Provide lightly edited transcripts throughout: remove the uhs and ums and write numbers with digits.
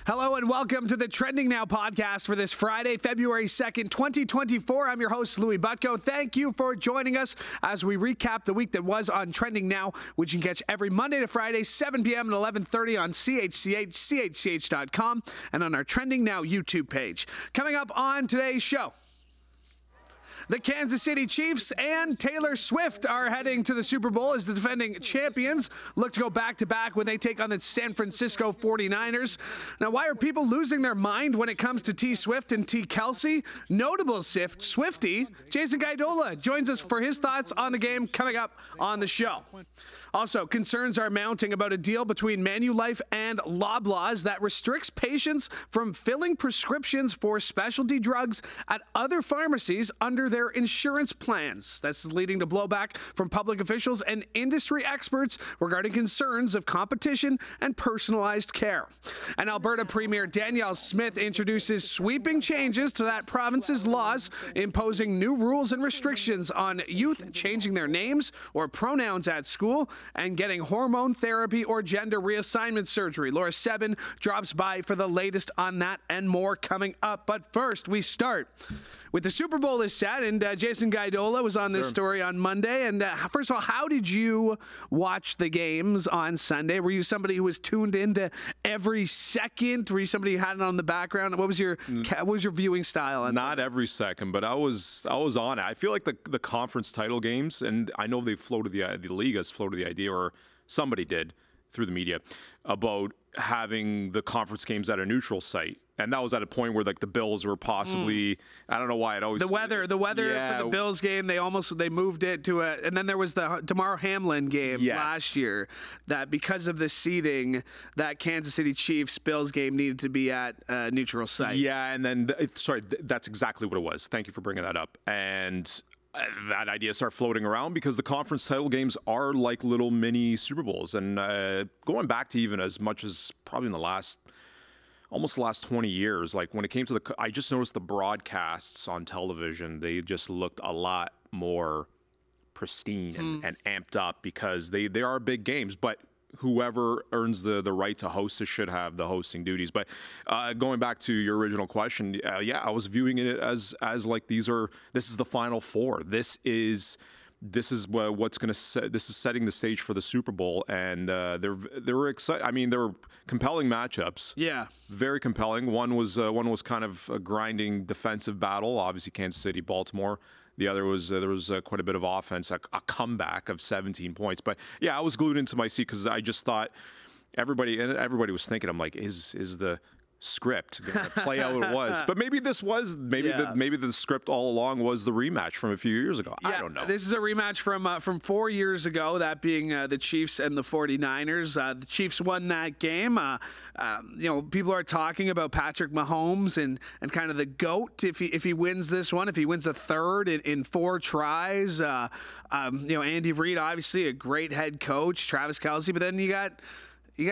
Hello and welcome to the Trending Now podcast for this Friday, February 2nd, 2024. I'm your host, Louis Butko. Thank you for joining us as we recap the week that was on Trending Now, which you can catch every Monday to Friday, 7 p.m. and 11:30 on CHCH, CHCH.com, and on our Trending Now YouTube page. Coming up on today's show, the Kansas City Chiefs and Taylor Swift are heading to the Super Bowl as the defending champions look to go back-to-back when they take on the San Francisco 49ers. Now, why are people losing their mind when it comes to T-Swift and T-Kelce? Notable Swiftie Jason Gaidola joins us for his thoughts on the game coming up on the show. Also, concerns are mounting about a deal between Manulife and Loblaws that restricts patients from filling prescriptions for specialty drugs at other pharmacies under their insurance plans. This is leading to blowback from public officials and industry experts regarding concerns of competition and personalized care. And Alberta Premier Danielle Smith introduces sweeping changes to that province's laws, imposing new rules and restrictions on youth changing their names or pronouns at school and getting hormone therapy or gender reassignment surgery. Laura Sebben drops by for the latest on that and more coming up. But first, we start with the Super Bowl is set, and Jason Gaidola was on this story on Monday. And first of all, how did you watch the games on Sunday? Were you somebody who was tuned into every second? Were you somebody who had it on the background? What was your viewing style? Not every second, but I was on it. I feel like the conference title games, and I know they've floated the league has floated the idea, or somebody did through the media, about having the conference games at a neutral site. And that was at a point where like the Bills were possibly, I don't know why it always the weather yeah. for the Bills game, they moved it to and then there was the Damar Hamlin game last year that because of the seeding, that Kansas City Chiefs Bills game needed to be at a neutral site. Yeah, and then that's exactly what it was. Thank you for bringing that up. And that idea started floating around because the conference title games are like little mini Super Bowls. And going back to even as much as probably in almost the last 20 years, like when it came to I just noticed the broadcasts on television, they just looked a lot more pristine and amped up because they are big games. But whoever earns the right to host it should have the hosting duties. But going back to your original question, I was viewing it as like this is the Final Four. This is what's going to this is setting the stage for the Super Bowl, and they were excited. I mean, they were compelling matchups. Yeah, very compelling. One was kind of a grinding defensive battle. Obviously, Kansas City, Baltimore. The other was there was quite a bit of offense, a comeback of 17 points. But yeah, I was glued into my seat because I just thought everybody was thinking, I'm like, is the script going to play out what it was? But maybe this was maybe the script all along was the rematch from a few years ago. I don't know. This is a rematch from 4 years ago, that being the Chiefs and the 49ers. The Chiefs won that game. People are talking about Patrick Mahomes and kind of the GOAT if he wins this one, if he wins a third in 4 tries. Andy Reid, obviously a great head coach, Travis Kelce, but then you got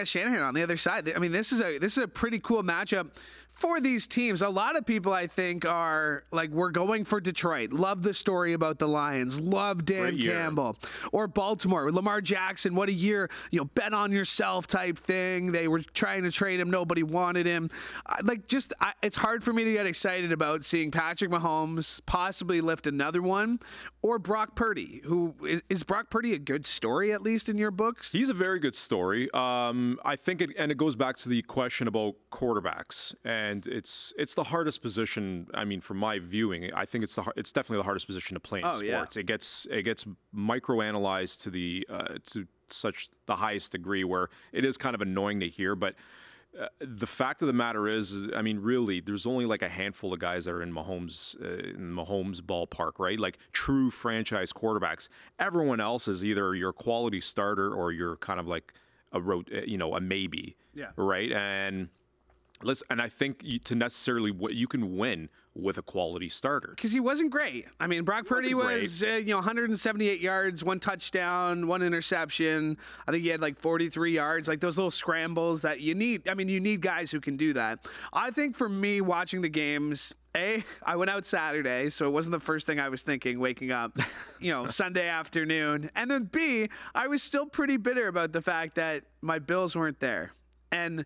Shanahan on the other side. I mean, this is a pretty cool matchup for these teams. A lot of people, I think, are like, we're going for Detroit. Love the story about the Lions. Love Dan Campbell. Or Baltimore. Lamar Jackson, what a year. Bet on yourself type thing. They were trying to trade him. Nobody wanted him. It's hard for me to get excited about seeing Patrick Mahomes possibly lift another one, or Brock Purdy. Is Brock Purdy a good story, at least in your books? He's a very good story. I think it goes back to the question about quarterbacks, and it's the hardest position. I mean, from my viewing, I think it's definitely the hardest position to play in sports. Yeah. It gets microanalyzed to such the highest degree where it is kind of annoying to hear, but. The fact of the matter is, I mean, really, there's only like a handful of guys that are in Mahomes ballpark, right? Like true franchise quarterbacks. Everyone else is either your quality starter or you're kind of like a maybe, right? And I think to necessarily you can win with a quality starter. Because he wasn't great. I mean, Brock Purdy was 178 yards, 1 touchdown, 1 interception. I think he had like 43 yards, like those little scrambles that you need. I mean, you need guys who can do that. I think for me, watching the games, I went out Saturday, so it wasn't the first thing I was thinking waking up, Sunday afternoon. And then B, I was still pretty bitter about the fact that my Bills weren't there. And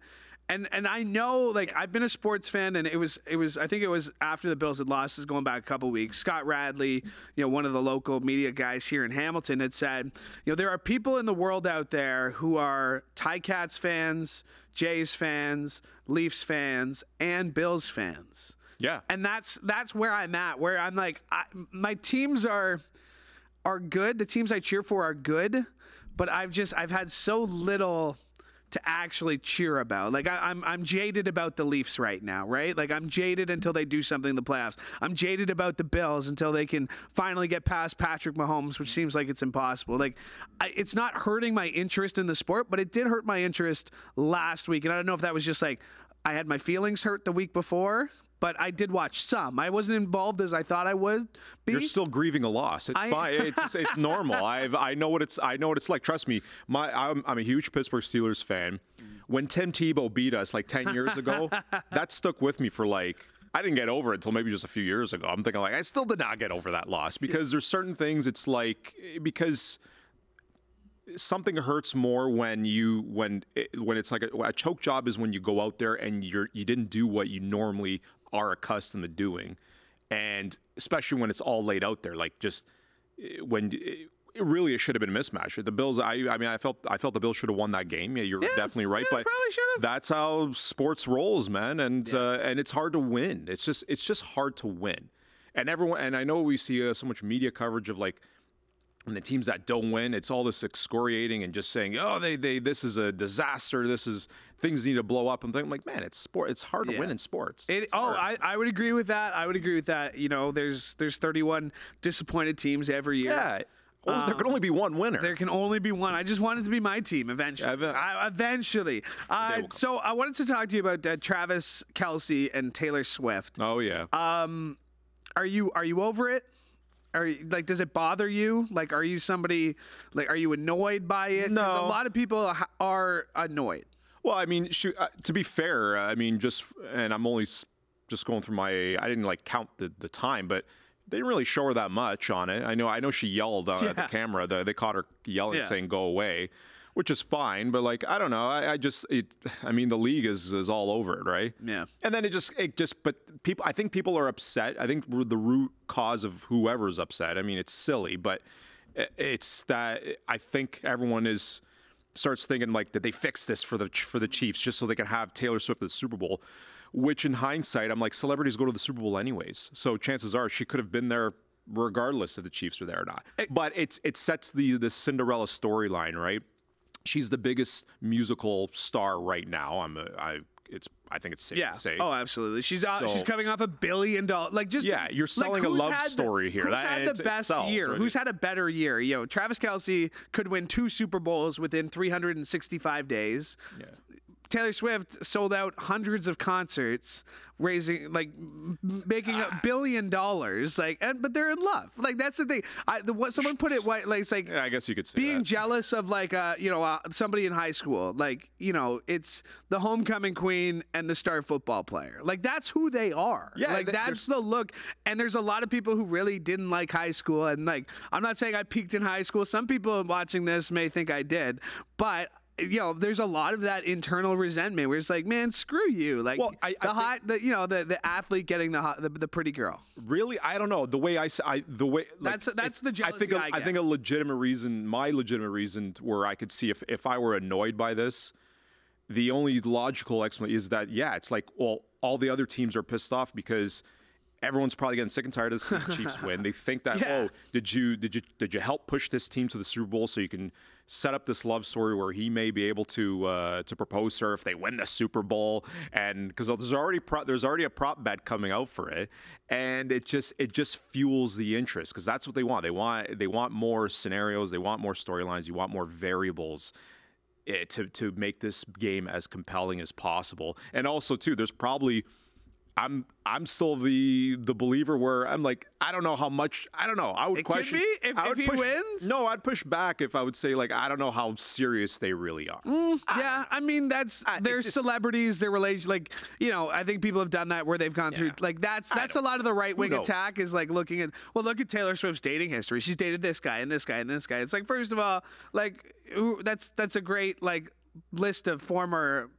And I know, like, I've been a sports fan, and it was I think it was after the Bills had lost, is going back a couple weeks. Scott Radley, one of the local media guys here in Hamilton, had said, there are people in the world out there who are Ticats fans, Jays fans, Leafs fans, and Bills fans. Yeah. And that's where I'm at, where I'm like, my teams are good. The teams I cheer for are good, but I've had so little to actually cheer about. Like, I'm jaded about the Leafs right now, right? Like, I'm jaded until they do something in the playoffs. I'm jaded about the Bills until they can finally get past Patrick Mahomes, which seems like it's impossible. Like, it's not hurting my interest in the sport, but it did hurt my interest last week. And I don't know if that was just like I had my feelings hurt the week before, but I did watch some. I wasn't involved as I thought I would be. You're still grieving a loss. It's fine. It's normal. I know what it's like. Trust me. I'm a huge Pittsburgh Steelers fan. When Tim Tebow beat us like 10 years ago, that stuck with me for I didn't get over it until maybe just a few years ago. I'm thinking I still did not get over that loss because there's certain things. It's like because something hurts more when it's like a choke job is when you go out there and you didn't do what you normally are accustomed to doing, and especially when it's all laid out there, like just when it should have been a mismatch. The Bills, I felt the Bills should have won that game. Yeah, you're definitely right, but probably should have. That's how sports rolls, man, and it's hard to win. It's just hard to win, and I know we see so much media coverage of like. And the teams that don't win, it's all this excoriating and just saying, "Oh, this is a disaster. Things need to blow up." And I'm like, man, it's sport. It's hard to win in sports. I would agree with that. There's 31 disappointed teams every year. Yeah. There can only be one winner. There can only be one. I just want it to be my team eventually. Eventually. So I wanted to talk to you about Travis Kelce and Taylor Swift. Oh yeah. Are you over it? Does it bother you? Like, are you somebody, are you annoyed by it? No. 'Cause a lot of people are annoyed. Well, I mean, to be fair, and I'm only just going through I didn't count the time, but they didn't really show her that much on it. I know she yelled at the camera. They caught her yelling, saying, "Go away," which is fine. But I don't know. The league is all over it, right? Yeah. And then but I think people are upset. I think the root cause of whoever's upset. I mean, it's silly, but it's that I think everyone starts thinking did they fix this for the Chiefs just so they can have Taylor Swift at the Super Bowl? Which in hindsight, I'm like, celebrities go to the Super Bowl anyways. So chances are she could have been there regardless if the Chiefs are there or not. But it sets the Cinderella storyline, right? She's the biggest musical star right now. I think it's safe to say. Oh, absolutely. She's coming off $1 billion. You're selling a love story here. Who's had the best year? Right? Who's had a better year? Travis Kelce could win 2 Super Bowls within 365 days. Yeah. Taylor Swift sold out hundreds of concerts, making $1 billion. But they're in love. That's the thing. Someone put it it's like. Yeah, I guess you could say being that. jealous of somebody in high school. It's the homecoming queen and the star football player. That's who they are. Yeah, that's the look. And there's a lot of people who really didn't like high school. And I'm not saying I peaked in high school. Some people watching this may think I did, but. There's a lot of that internal resentment where it's like, man, screw you. The athlete getting the pretty girl. Really, I don't know the way that's the jealousy I think a legitimate reason, my legitimate reason, where I could see if I were annoyed by this, the only logical explanation is that it's all the other teams are pissed off because. Everyone's probably getting sick and tired of seeing the Chiefs win. They think that, did you help push this team to the Super Bowl so you can set up this love story where he may be able to propose to her if they win the Super Bowl? And because there's already a prop bet coming out for it, and it just fuels the interest because that's what they want. They want more scenarios. They want more storylines. You want more variables. To make this game as compelling as possible. And also too, there's probably. I'm still the believer where I'm like, I don't know how much. I don't know. I would question if he wins. No, I'd push back if I would say I don't know how serious they really are. They're celebrities. Their relation, I think people have done that where they've gone through. That's a lot of the right wing attack is looking at. Well, look at Taylor Swift's dating history. She's dated this guy and this guy and this guy. It's first of all, that's a great list of former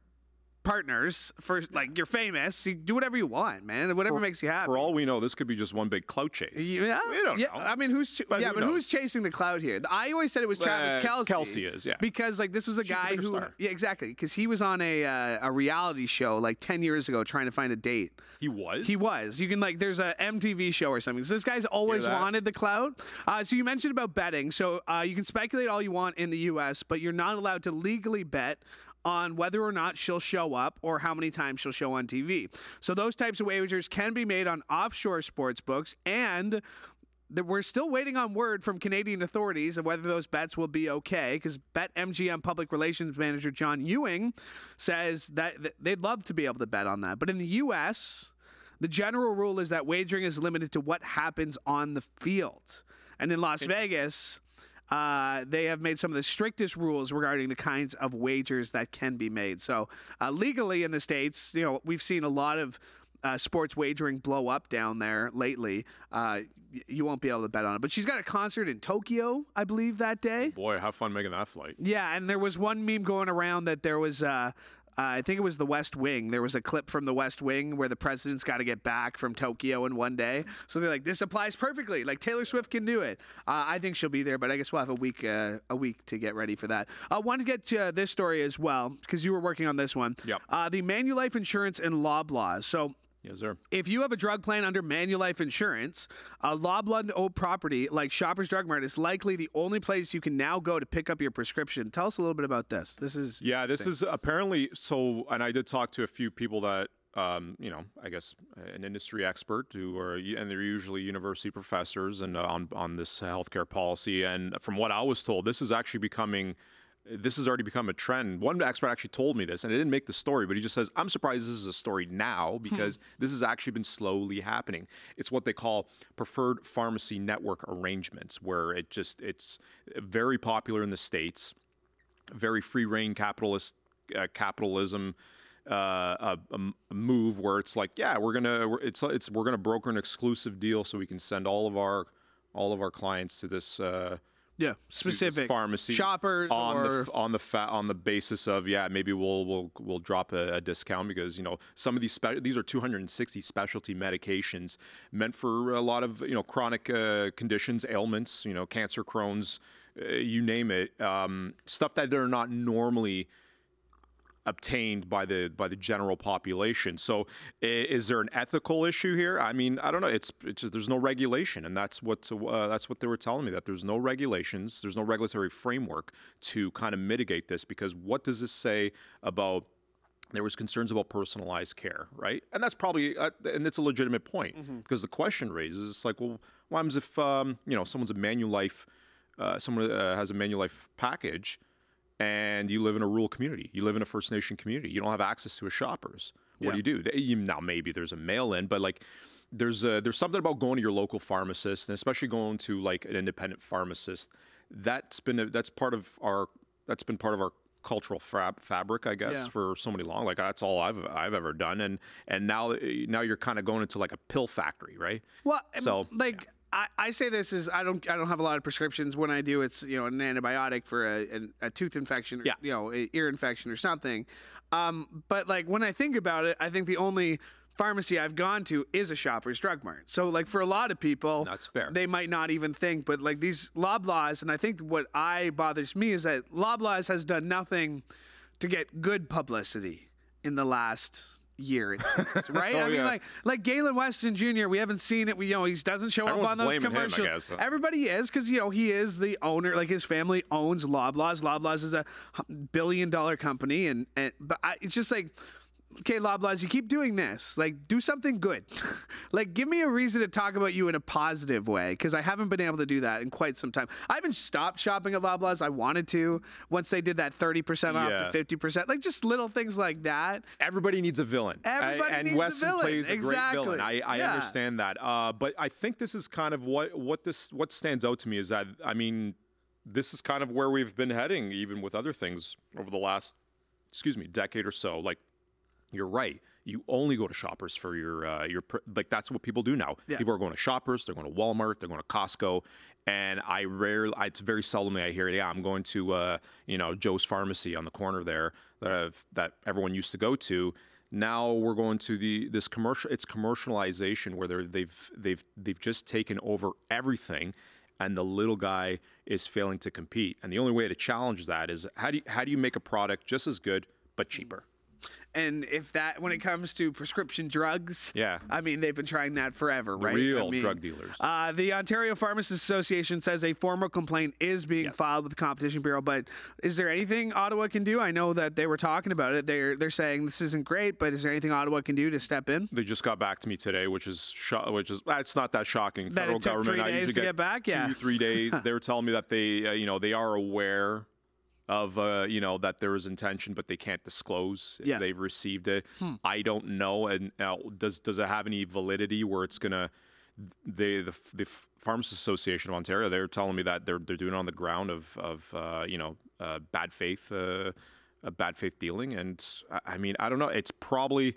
partners for like you're famous. You do whatever you want, man. Whatever makes you happy. For all we know, this could be just one big clout chase. Yeah, we don't know. I mean, who's chasing the clout here? I always said it was Travis Kelce. Kelce is, yeah, because like this was a guy who, star. yeah, exactly, because he was on a reality show like 10 years ago trying to find a date. He was. You can like there's a MTV show or something. So this guy's always wanted the clout. So you mentioned about betting. So you can speculate all you want in the U.S., but you're not allowed to legally bet on whether or not she'll show up or how many times she'll show on TV. So those types of wagers can be made on offshore sports books, and we're still waiting on word from Canadian authorities of whether those bets will be okay, because BetMGM Public Relations Manager John Ewing says that they'd love to be able to bet on that. But in the U.S., the general rule is that wagering is limited to what happens on the field. And in Las Vegas, they have made some of the strictest rules regarding the kinds of wagers that can be made. So legally in the States, we've seen a lot of sports wagering blow up down there lately. You won't be able to bet on it. But she's got a concert in Tokyo, I believe, that day. Boy, have fun making that flight. Yeah, and there was one meme going around that there was... I think it was the West Wing. There was a clip from the West Wing where the president's got to get back from Tokyo in one day. So they're like, this applies perfectly. Like Taylor Swift can do it. I think she'll be there, but I guess we'll have a week to get ready for that. I want to get to this story as well, because you were working on this one. Yep. The Manulife Insurance and Loblaws. So yes, sir. If you have a drug plan under Manulife Insurance, a Loblaw-owned property like Shoppers Drug Mart is likely the only place you can now go to pick up your prescription. Tell us a little bit about this. This is apparently so. And I did talk to a few people that, I guess an industry expert and they're usually university professors and on this healthcare policy. And from what I was told, this has already become a trend. One expert actually told me this, and it didn't make the story, but he just says, I'm surprised this is a story now because this has actually been slowly happening. It's what they call preferred pharmacy network arrangements, where it's very popular in the States, very free reign capitalism a move where it's like, yeah, we're gonna broker an exclusive deal so we can send all of our clients to this specific pharmacy Shoppers on the basis of maybe we'll drop a discount because some of these are 260 specialty medications meant for a lot of chronic conditions, ailments, cancer, Crohn's, you name it, stuff that are not normally obtained by the general population. So is there an ethical issue here? I mean, I don't know. It's just, there's no regulation, and that's what they were telling me, that there's no regulations, there's no regulatory framework to kind of mitigate this, because what does this say about, there was concerns about personalized care, right? And that's probably and it's a legitimate point, because the question raises, it's like, well, what happens if someone's a Manulife, someone has a Manulife package, and you live in a rural community, you live in a First Nation community, you don't have access to a Shoppers. What do you do? Now maybe there's a mail-in, but like there's something about going to your local pharmacist, and especially going to like an independent pharmacist. That's been part of our cultural fabric, I guess, for so many long. Like that's all I've ever done, and now you're kind of going into like a pill factory, right? Well, so like. I say this is I don't have a lot of prescriptions. When I do, it's an antibiotic for a tooth infection or an ear infection or something. But like when I think about it, I think the only pharmacy I've gone to is a Shoppers Drug Mart. So like for a lot of people, that's fair. They might not even think. But like these Loblaws, and I think what bothers me is that Loblaws has done nothing to get good publicity in the last year, it seems, right? I mean, like Galen Weston Jr., we haven't seen it. He doesn't show up on those commercials. Him, I guess. Everybody is, because he is the owner. Like his family owns Loblaws. Loblaws is a billion-dollar company, but it's just like, okay, Loblaws, you keep doing this. Like, do something good. Like, give me a reason to talk about you in a positive way, because I haven't been able to do that in quite some time. I haven't stopped shopping at Loblaws. I wanted to once they did that 30% off to 50%. Like, just little things like that. Everybody needs a villain. And Weston needs a villain. plays a great villain. I understand that. But I think this is kind of what stands out to me is that, I mean, this is kind of where we've been heading, even with other things over the last, decade or so. Like, you're right. You only go to Shoppers for your like that's what people do now. Yeah. People are going to Shoppers, they're going to Walmart, they're going to Costco, and it's very seldomly I hear, I'm going to Joe's Pharmacy on the corner there that everyone used to go to. Now we're going to this commercial. It's commercialization where they've just taken over everything, and the little guy is failing to compete. And the only way to challenge that is how do you make a product just as good but cheaper? And when it comes to prescription drugs, yeah, I mean, they've been trying that forever, right? Real drug dealers. The Ontario Pharmacists Association says a formal complaint is being filed with the Competition Bureau, but is there anything Ottawa can do? I know that they were talking about it. They're saying this isn't great, but is there anything Ottawa can do to step in? They just got back to me today, which is it's not that shocking. That Federal it took government 3 days to get back? Yeah. 2-3 days. They were telling me that they are aware of that there is intention, but they can't disclose if they've received it. I don't know, and does it have any validity where it's gonna? The Pharmacists Association of Ontario, they're telling me that they're doing it on the ground of bad faith dealing, and I mean I don't know. It's probably.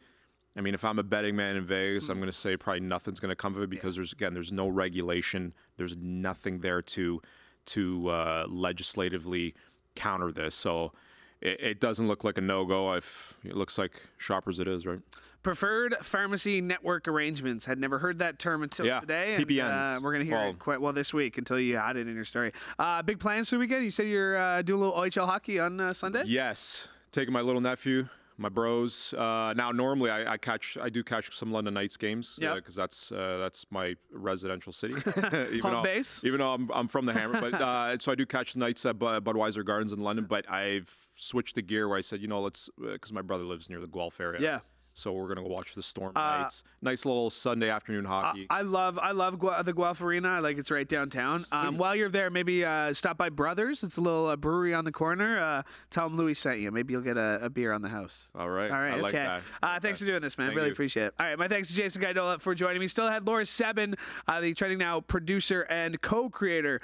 I mean, if I'm a betting man in Vegas, I'm going to say probably nothing's going to come of it because there's no regulation, there's nothing there to legislatively counter this, so it doesn't look like a no-go. It looks like Shoppers it is, right? Preferred pharmacy network arrangements. Had never heard that term until today. And, PPNs. We're going to hear it quite well this week until you had it in your story. Big plans for the weekend? You said you're doing a little OHL hockey on Sunday? Yes. Taking my little nephew, my bros. Now, normally I do catch some London Knights games because that's my residential city. Home base. Even though I'm from the Hammer, but so I do catch the Knights at Budweiser Gardens in London. But I've switched the gear where I said, let's because my brother lives near the Guelph area. Yeah. So we're gonna go watch the Storm Knights. Nice little Sunday afternoon hockey. I love the Guelph Arena. I like it's right downtown. While you're there, maybe stop by Brothers. It's a little brewery on the corner. Tell them Louis sent you. Maybe you'll get a beer on the house. All right. I like okay. that. Thanks for doing this, man. Thank really you. appreciate it. All right, my thanks to Jason Gaidola for joining me. Still had Laura Sebben, the Trending Now producer and co-creator,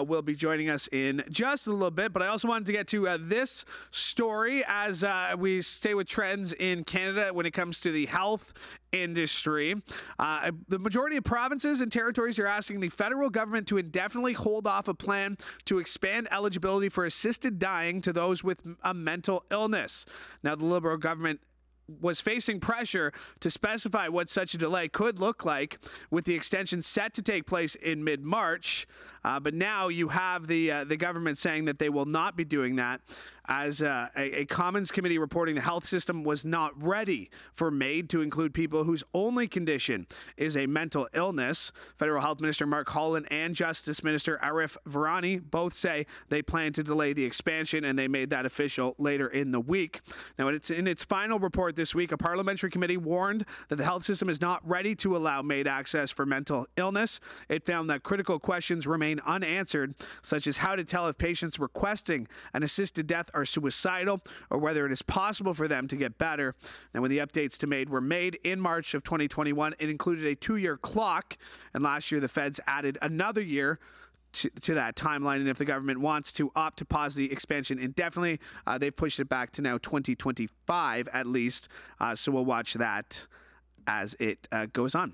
will be joining us in just a little bit. But I also wanted to get to this story as we stay with trends in Canada when it comes to the health industry. The majority of provinces and territories are asking the federal government to indefinitely hold off a plan to expand eligibility for assisted dying to those with a mental illness. Now, the Liberal government was facing pressure to specify what such a delay could look like, with the extension set to take place in mid-March. But now you have the government saying that they will not be doing that, as a Commons committee reporting the health system was not ready for MAID to include people whose only condition is a mental illness. Federal Health Minister Mark Holland and Justice Minister Arif Virani both say they plan to delay the expansion, and they made that official later in the week. Now, in its final report this week, a parliamentary committee warned that the health system is not ready to allow MAID access for mental illness. It found that critical questions remain unanswered, such as how to tell if patients requesting an assisted death are suicidal or whether it is possible for them to get better. Now, when the updates to MAID were made in March of 2021, it included a 2-year clock, and last year the feds added another year to that timeline. And if the government wants to opt to pause the expansion indefinitely, they've pushed it back to now 2025 at least. So we'll watch that as it goes on.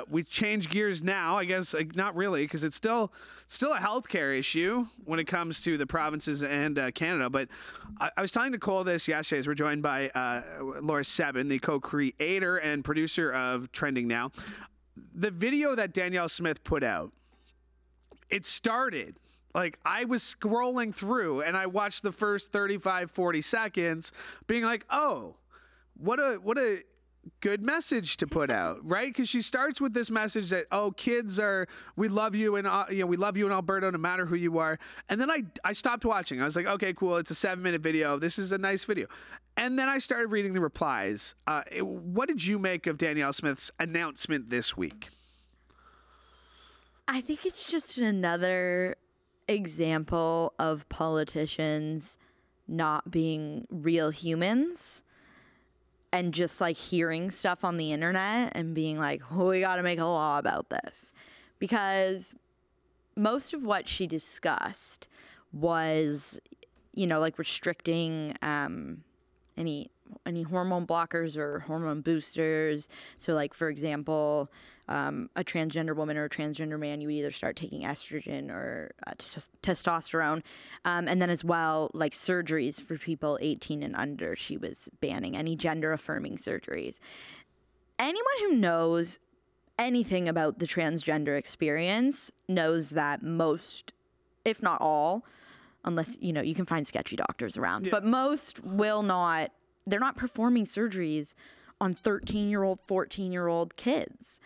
We change gears now, I guess, not really, because it's still a healthcare issue when it comes to the provinces and Canada. But I was telling Nicole this yesterday as we're joined by Laura Sebben, the co-creator and producer of Trending Now. The video that Danielle Smith put out, it started like I was scrolling through and I watched the first 35, 40 seconds being like, oh, what a good message to put out, right? Because she starts with this message that, oh, kids we love you, and we love you in Alberta no matter who you are. And then I stopped watching. I was like, okay, cool. It's a 7-minute video. This is a nice video. And then I started reading the replies. What did you make of Danielle Smith's announcement this week? I think it's just another example of politicians not being real humans and just like hearing stuff on the internet and being like, oh, we got to make a law about this. Because most of what she discussed was, like restricting any any hormone blockers or hormone boosters. So like, for example, a transgender woman or a transgender man, you would either start taking estrogen or testosterone. And then as well, like surgeries for people 18 and under, she was banning any gender affirming surgeries. Anyone who knows anything about the transgender experience knows that most, if not all, unless, you know, you can find sketchy doctors around, but most will not, they're not performing surgeries on 13-year-old, 14-year-old kids.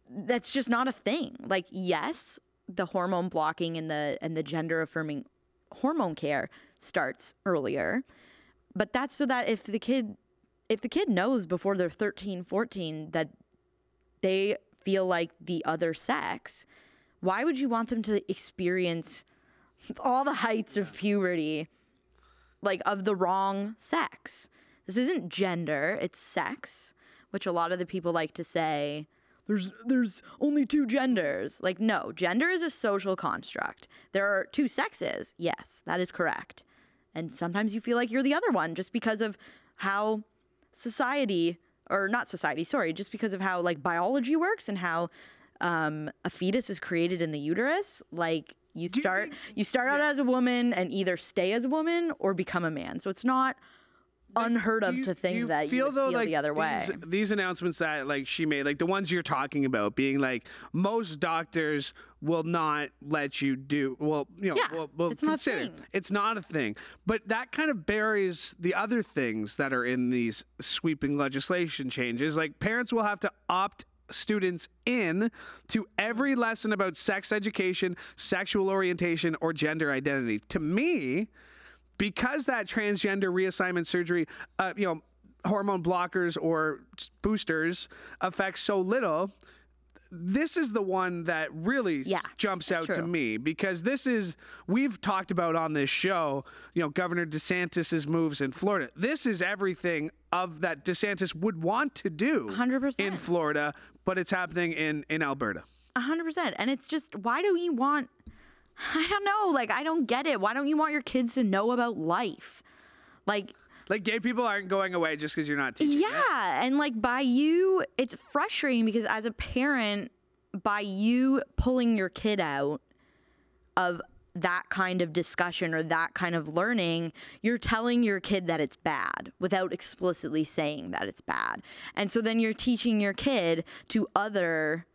That's just not a thing. Like, yes, the hormone blocking and the gender affirming hormone care starts earlier, but that's so that if the kid knows before they're 13, 14 that they feel like the other sex, why would you want them to experience all the heights of puberty, like, of the wrong sex? This isn't gender, it's sex, which a lot of the people like to say, there's only two genders. Like, no, gender is a social construct. There are two sexes. Yes, that is correct. And sometimes you feel like you're the other one just because of how just because of how, like, biology works and how a fetus is created in the uterus. Like, you start out as a woman and either stay as a woman or become a man. So it's not unheard of to think that you would feel like the other way. These announcements that, like, she made, like the ones you're talking about, being like, most doctors will not let you do, well, you know, we'll it's consider. not a thing. It's not a thing. But that kind of buries the other things that are in these sweeping legislation changes. Like, parents will have to opt students in to every lesson about sex education, sexual orientation, or gender identity. To me, because that transgender reassignment surgery, hormone blockers or boosters affects so little, this is the one that really jumps out to me, because we've talked about on this show, you know, Governor DeSantis's moves in Florida. This is everything of that DeSantis would want to do 100% in Florida, but it's happening in Alberta. 100%. And it's just, why do you want, I don't know, like, I don't get it. Why don't you want your kids to know about life? Like, gay people aren't going away just because you're not teaching. Yeah, and like, by you, it's frustrating because as a parent, by you pulling your kid out of that kind of discussion or that kind of learning, you're telling your kid that it's bad without explicitly saying that it's bad. And so then you're teaching your kid to other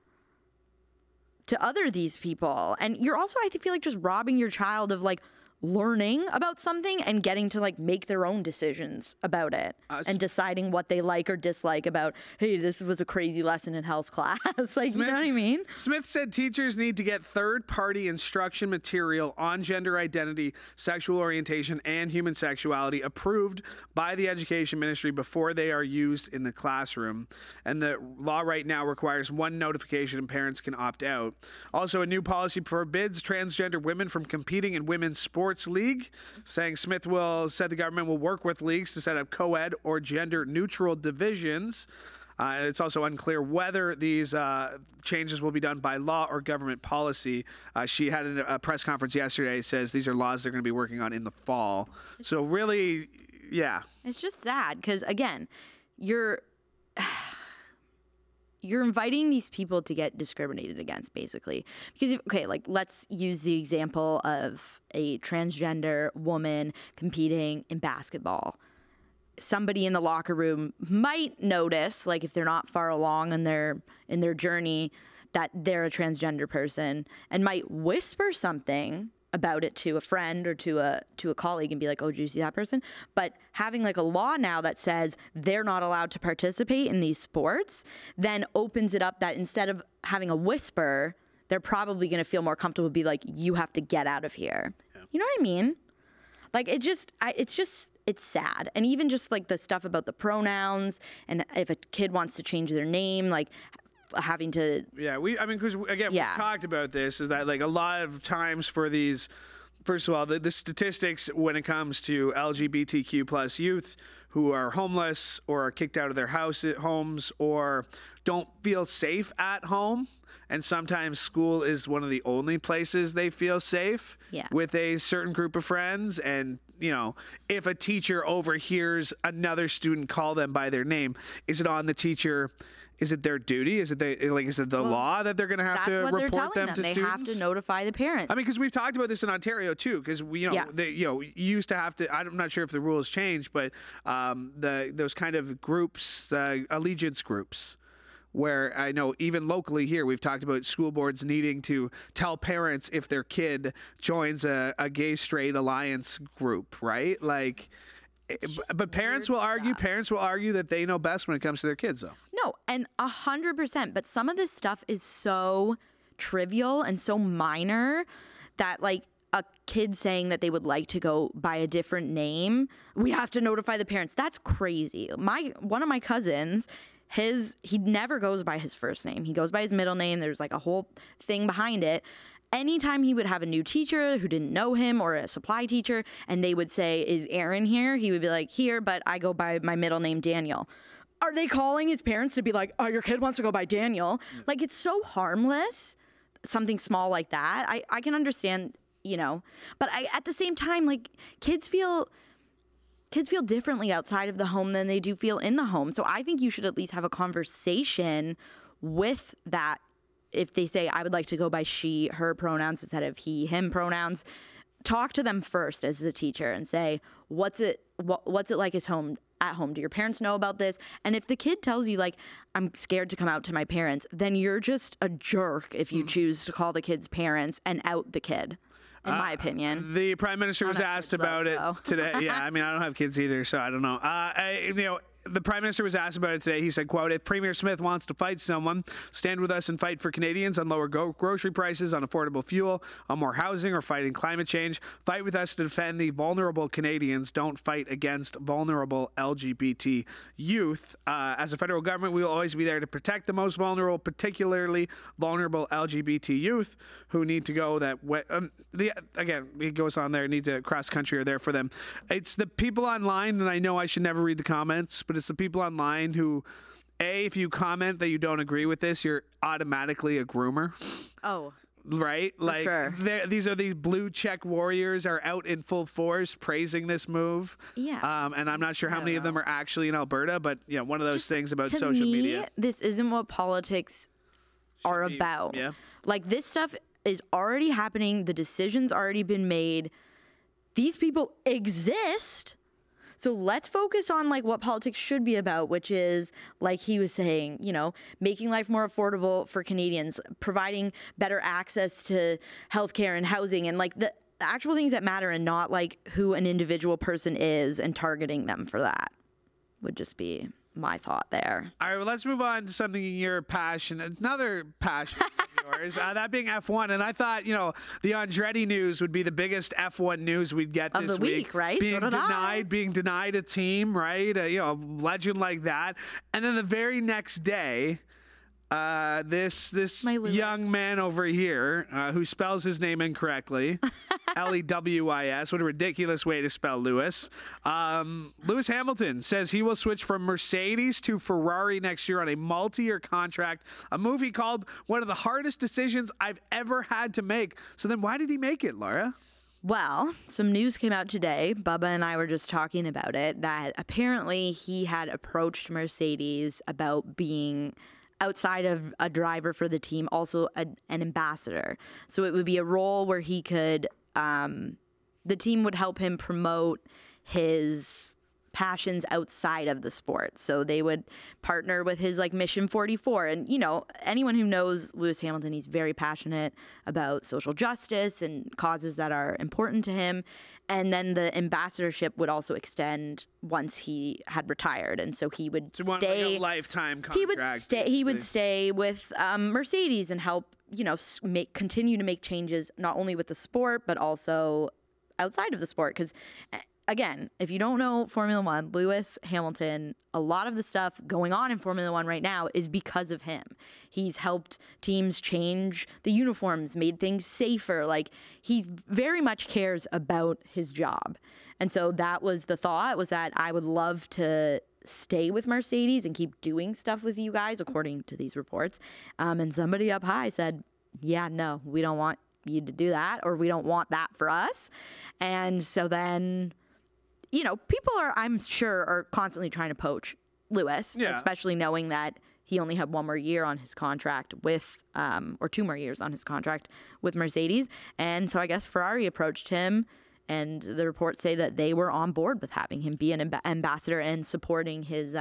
these people. And you're also, I feel like, just robbing your child of, like, learning about something and getting to, like, make their own decisions about it and deciding what they like or dislike about, hey, this was a crazy lesson in health class. Like, you know what I mean? Smith said teachers need to get third-party instruction material on gender identity, sexual orientation, and human sexuality approved by the Education Ministry before they are used in the classroom. And the law right now requires one notification and parents can opt out. Also, a new policy forbids transgender women from competing in women's sports league, saying Smith said the government will work with leagues to set up co-ed or gender-neutral divisions. It's also unclear whether these changes will be done by law or government policy. She had a press conference yesterday, says these are laws they're going to be working on in the fall. So really, yeah. It's just sad because, again, you're inviting these people to get discriminated against, basically. Because, let's use the example of a transgender woman competing in basketball. Somebody in the locker room might notice, like, if they're not far along in their journey, that they're a transgender person, and might whisper something about it to a friend or to a colleague and be like, oh, did you see that person? But having, like, a law now that says they're not allowed to participate in these sports then opens it up that instead of having a whisper, they're probably going to feel more comfortable, be like, you have to get out of here. Yeah. You know what I mean? Like, it's sad. And even just, like, the stuff about the pronouns and if a kid wants to change their name, like, having to... Yeah, because, again, we've talked about this, is that, like, a lot of times for these... First of all, the statistics when it comes to LGBTQ plus youth who are homeless or are kicked out of their homes or don't feel safe at home, and sometimes school is one of the only places they feel safe with a certain group of friends, and if a teacher overhears another student call them by their name, is it on the teacher? Is it their duty? Is it the law that they're going to have to report them to students? They have to notify the parent. I mean, because we've talked about this in Ontario too. Because you used to have to. I'm not sure if the rules changed, but those kind of groups, allegiance groups, where I know even locally here, we've talked about school boards needing to tell parents if their kid joins a gay straight alliance group, right? Like. But parents will argue that they know best when it comes to their kids, though. No, and 100%. But some of this stuff is so trivial and so minor that, like, a kid saying that they would like to go by a different name, we have to notify the parents. That's crazy. One of my cousins, he never goes by his first name. He goes by his middle name. There's like a whole thing behind it. Anytime he would have a new teacher who didn't know him or a supply teacher, and they would say, is Aaron here? He would be like, here, but I go by my middle name, Daniel. Are they calling his parents to be like, oh, your kid wants to go by Daniel? Yeah. Like, it's so harmless, something small like that. I can understand, but at the same time, like, kids feel differently outside of the home than they do feel in the home. So I think you should at least have a conversation with that. If they say, I would like to go by she, her pronouns instead of he, him pronouns, talk to them first as the teacher and say, what's it like at home? Do your parents know about this? And if the kid tells you, like, I'm scared to come out to my parents, then you're just a jerk if you choose to call the kid's parents and out the kid. In my opinion. The Prime Minister was asked about it today. Yeah, I mean, I don't have kids either, so I don't know. The Prime Minister was asked about it today. He said, quote, if Premier Smith wants to fight someone, stand with us and fight for Canadians on lower grocery prices, on affordable fuel, on more housing, or fighting climate change. Fight with us to defend the vulnerable Canadians. Don't fight against vulnerable LGBT youth. As a federal government, we will always be there to protect the most vulnerable, particularly vulnerable LGBT youth who need to go that way. Again, he goes on there, need to cross country are there for them. It's the people online, and I know I should never read the comments, but it's the people online who, if you comment that you don't agree with this, you're automatically a groomer. Oh. Right? Like, sure. These blue check warriors are out in full force praising this move. Yeah. And I'm not sure how many of them are actually in Alberta, but one of those things about social media. This isn't what politics are about. Yeah. Like, this stuff is already happening. The decision's already been made. These people exist. So let's focus on, like, what politics should be about, which is, like he was saying, making life more affordable for Canadians, providing better access to healthcare and housing, and, like, the actual things that matter, and not, like, who an individual person is and targeting them for that would just be my thought there. All right, well, let's move on to something you're passionate. Another passion of yours, that being F1. And I thought, the Andretti news would be the biggest F1 news we'd get this week. Of the week, right? Being denied a team, right? A legend like that. And then the very next day, this young man over here who spells his name incorrectly, Lewis. What a ridiculous way to spell Lewis. Lewis Hamilton says he will switch from Mercedes to Ferrari next year on a multi-year contract, a move he called one of the hardest decisions I've ever had to make. So then why did he make it, Laura? Well, some news came out today. Bubba and I were just talking about it, that apparently he had approached Mercedes about being outside of a driver for the team, also an ambassador. So it would be a role where he could, the team would help him promote his passions outside of the sport. So they would partner with his, like, Mission 44. And, anyone who knows Lewis Hamilton, he's very passionate about social justice and causes that are important to him. And then the ambassadorship would also extend once he had retired. And so he would stay. Like a lifetime contract. He would stay with Mercedes and help, continue to make changes, not only with the sport, but also outside of the sport. Because, again, if you don't know Formula One, Lewis Hamilton, a lot of the stuff going on in Formula One right now is because of him. He's helped teams change the uniforms, made things safer. Like, he very much cares about his job. And so that was the thought, was that I would love to stay with Mercedes and keep doing stuff with you guys, according to these reports. And somebody up high said, yeah, no, we don't want you to do that, or we don't want that for us. And so then people I'm sure, are constantly trying to poach Lewis, especially knowing that he only had one more year on his contract with, or 2 more years on his contract with Mercedes. And so I guess Ferrari approached him, and the reports say that they were on board with having him be an ambassador and supporting his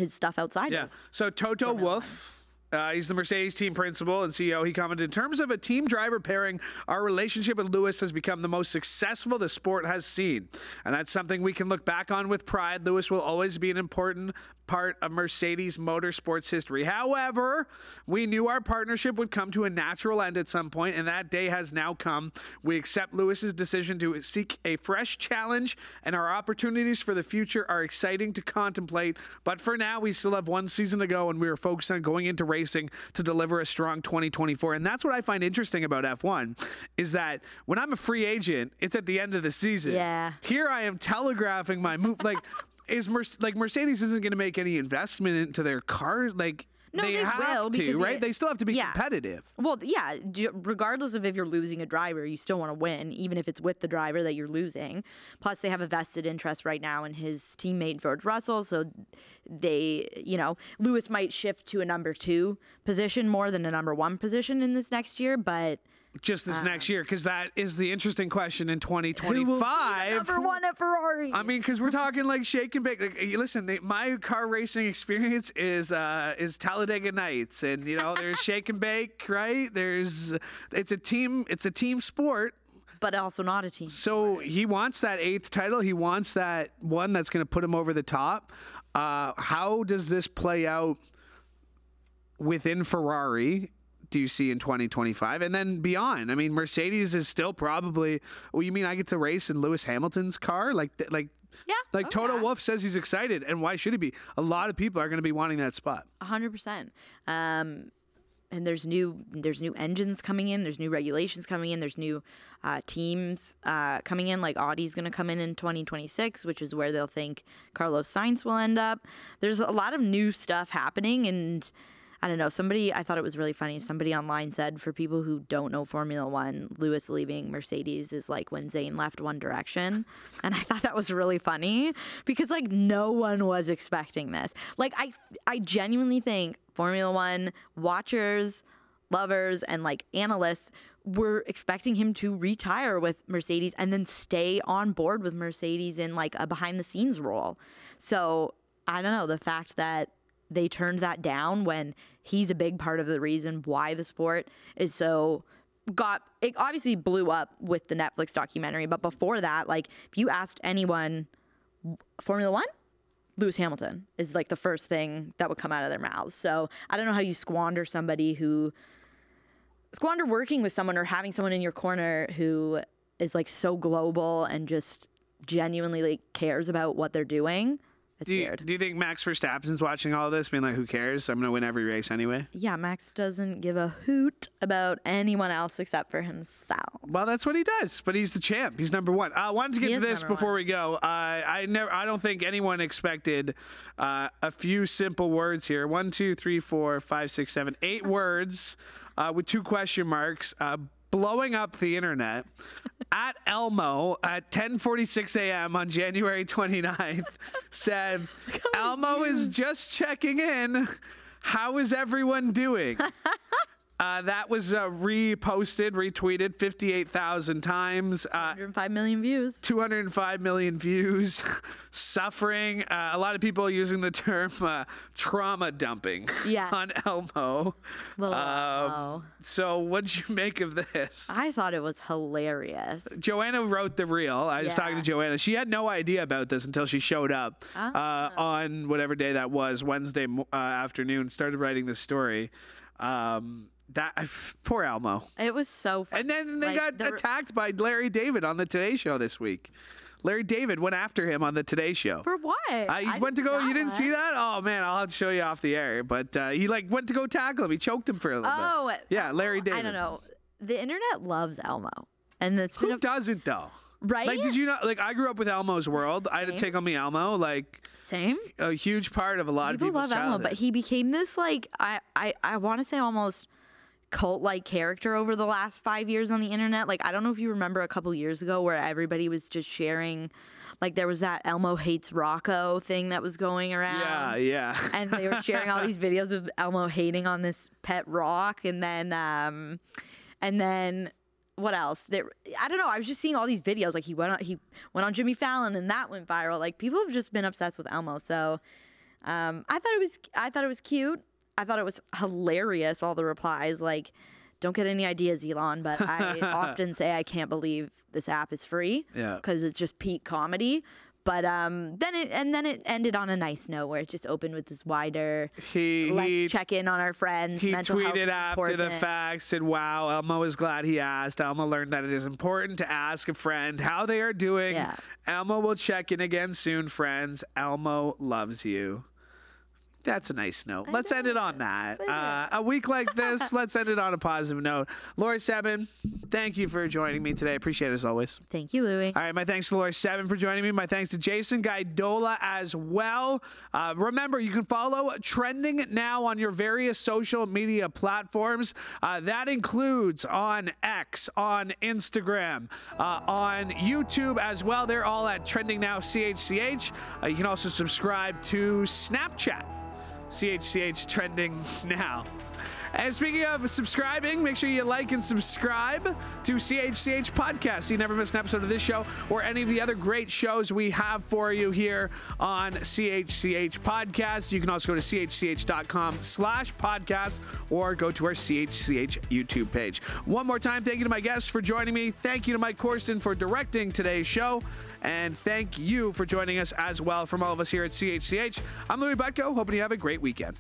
stuff outside. Yeah. So Toto Wolff, he's the Mercedes team principal and CEO. He commented, in terms of a team driver pairing, our relationship with Lewis has become the most successful the sport has seen. And that's something we can look back on with pride. Lewis will always be an important part of Mercedes motorsports history. However, we knew our partnership would come to a natural end at some point, and that day has now come. We accept Lewis's decision to seek a fresh challenge, and our opportunities for the future are exciting to contemplate. But for now, we still have 1 season to go, and we are focused on going into racing to deliver a strong 2024. And that's what I find interesting about F1, is that when I'm a free agent, it's at the end of the season. Yeah. Here I am telegraphing my move. Mercedes isn't going to make any investment into their car. No, they have to, right? They still have to be competitive. Well, yeah, regardless of if you're losing a driver, you still want to win, even if it's with the driver that you're losing. Plus, they have a vested interest right now in his teammate, George Russell. So Lewis might shift to a number 2 position more than a number 1 position in this next year, but just this next year, because that is the interesting question in 2025. Who will be number 1 at Ferrari? I mean, because we're talking like shake and bake. Listen, my car racing experience is Talladega Nights, and there's shake and bake, right? It's a team sport. But also not a team. So he wants that 8th title. He wants that one that's going to put him over the top. How does this play out within Ferrari? Do you see in 2025 and then beyond? I mean, Mercedes is still probably. Well, you mean I get to race in Lewis Hamilton's car? Toto Wolff says he's excited, and why should he be? A lot of people are going to be wanting that spot. 100%. And there's new engines coming in. There's new regulations coming in. There's new teams coming in. Like Audi's going to come in 2026, which is where they'll think Carlos Sainz will end up. There's a lot of new stuff happening, and I don't know, I thought it was really funny. Somebody online said, for people who don't know Formula One, Lewis leaving Mercedes is like when Zayn left One Direction. And I thought that was really funny because no one was expecting this. I genuinely think Formula One watchers, lovers, and analysts were expecting him to retire with Mercedes and then stay on board with Mercedes in a behind the scenes role. So I don't know, the fact that they turned that down when he's a big part of the reason why the sport is it obviously blew up with the Netflix documentary. But before that, if you asked anyone, Formula One, Lewis Hamilton is the first thing that would come out of their mouths. So I don't know how you squander working with someone or having someone in your corner who is so global and just genuinely cares about what they're doing. It's weird. Do you think Max Verstappen's watching all of this, being like, who cares? I'm going to win every race anyway? Yeah, Max doesn't give a hoot about anyone else except for himself. Well, that's what he does, but he's the champ. He's number 1. I wanted to get to this before we go. I don't think anyone expected a few simple words here. 1, 2, 3, 4, 5, 6, 7, 8 words with 2 question marks. Blowing up the internet. At Elmo at 10:46 a.m. on January 29th said, Elmo is just checking in. How is everyone doing? That was reposted, retweeted 58,000 times. 205 million views. 205 million views. Suffering. A lot of people using the term trauma dumping on Elmo. So what'd you make of this? I thought it was hilarious. Joanna wrote the reel. I was talking to Joanna. She had no idea about this until she showed up on whatever day that was, Wednesday afternoon, started writing the story. Poor Elmo. It was so funny. And then they got attacked by Larry David on the Today Show this week. Larry David went after him on the Today Show. For what? He went to go. You didn't see that? Oh man, I'll have to show you off the air. But he went to go tackle him. He choked him for a little bit. Yeah, Larry David. I don't know. The internet loves Elmo, and who doesn't though? Right? Did you know? I grew up with Elmo's World. I had to take on me Elmo. Same. A huge part of a lot of people's love childhood. Elmo, but he became this I want to say almost cult-like character over the last 5 years on the internet. Like, I don't know if you remember a couple years ago where everybody was just sharing, like, there was that Elmo hates Rocco thing that was going around. Yeah. And they were sharing all these videos of Elmo hating on this pet rock. And then what else? I don't know. I was just seeing all these videos. Like, he went on Jimmy Fallon and that went viral. Like, people have just been obsessed with Elmo. So I thought it was cute. I thought it was hilarious, all the replies. Like, don't get any ideas, Elon, but I often say I can't believe this app is free because it's just peak comedy. But then it ended on a nice note where it just opened with this wider let's check in on our friends. He mental tweeted health after the fact, said, wow, Elmo is glad he asked. Elmo learned that it is important to ask a friend how they are doing. Yeah. Elmo will check in again soon, friends. Elmo loves you. That's a nice note. Let's end it on that. A week like this, let's end it on a positive note. Laura Sebben, thank you for joining me today. Appreciate it as always. Thank you, Louie. All right, my thanks to Laura Sebben for joining me. My thanks to Jason Gaidola as well. Remember, you can follow Trending Now on your various social media platforms. That includes on X, on Instagram, on YouTube as well. They're all at Trending Now CHCH. You can also subscribe to Snapchat. CHCH Trending Now. And speaking of subscribing, make sure you like and subscribe to CHCH Podcast so you never miss an episode of this show or any of the other great shows we have for you here on CHCH Podcast. You can also go to chch.com/podcast or go to our CHCH YouTube page. One more time, thank you to my guests for joining me. Thank you to Mike Corson for directing today's show. And thank you for joining us as well from all of us here at CHCH. I'm Louie Butko, hoping you have a great weekend.